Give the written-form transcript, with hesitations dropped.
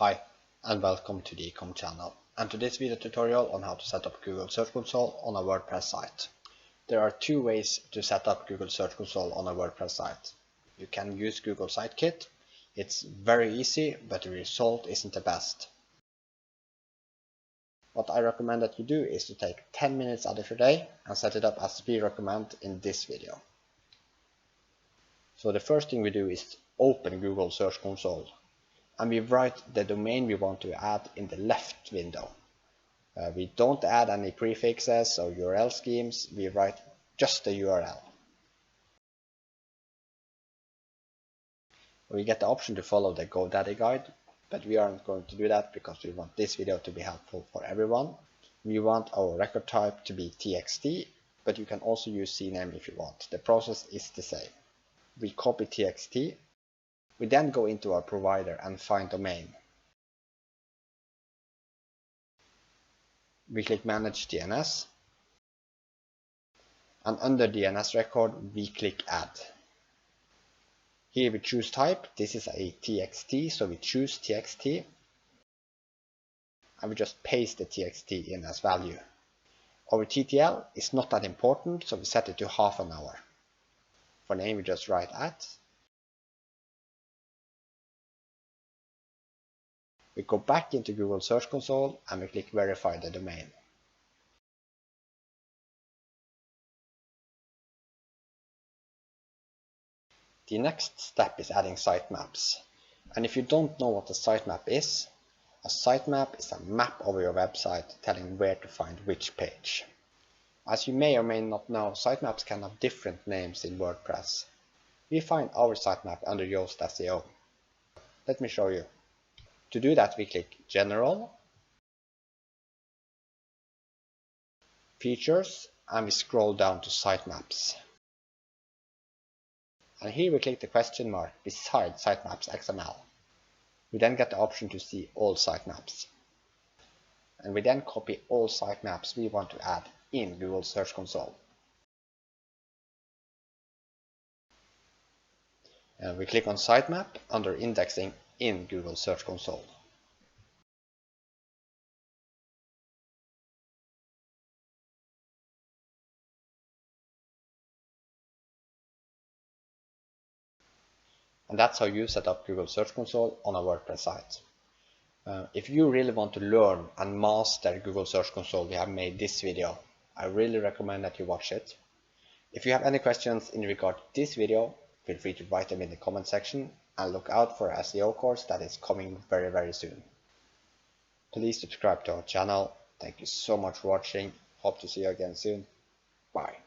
Hi and welcome to the Ecom channel, and to this video tutorial on how to set up Google Search Console on a WordPress site. There are two ways to set up Google Search Console on a WordPress site. You can use Google Sitekit. It's very easy, but the result isn't the best. What I recommend that you do is to take 10 minutes out of your day and set it up as we recommend in this video. So the first thing we do is open Google Search Console. And we write the domain we want to add in the left window. We don't add any prefixes or URL schemes, we write just the URL. We get the option to follow the GoDaddy guide, but we aren't going to do that because we want this video to be helpful for everyone. We want our record type to be TXT, but you can also use CNAME if you want. The process is the same. We copy TXT. We then go into our provider and find domain. We click Manage DNS, and under DNS record we click Add. Here we choose type. This is a TXT, so we choose TXT, and we just paste the TXT in as value. Our TTL is not that important, so we set it to half an hour. For name we just write @ We go back into Google Search Console and we click Verify the domain. The next step is adding sitemaps. And if you don't know what a sitemap is a map of your website telling where to find which page. As you may or may not know, sitemaps can have different names in WordPress. We find our sitemap under Yoast SEO. Let me show you. To do that, we click General, Features, and we scroll down to Sitemaps. And here we click the question mark beside Sitemaps XML. We then get the option to see all sitemaps. And we then copy all sitemaps we want to add in Google Search Console. And we click on Sitemap under Indexing in Google Search Console. And that's how you set up Google Search Console on a WordPress site. If you really want to learn and master Google Search Console, we have made this video. I really recommend that you watch it. If you have any questions in regard to this video, feel free to write them in the comment section, and look out for our SEO course that is coming very soon. Please subscribe to our channel. Thank you so much for watching. Hope to see you again soon. Bye.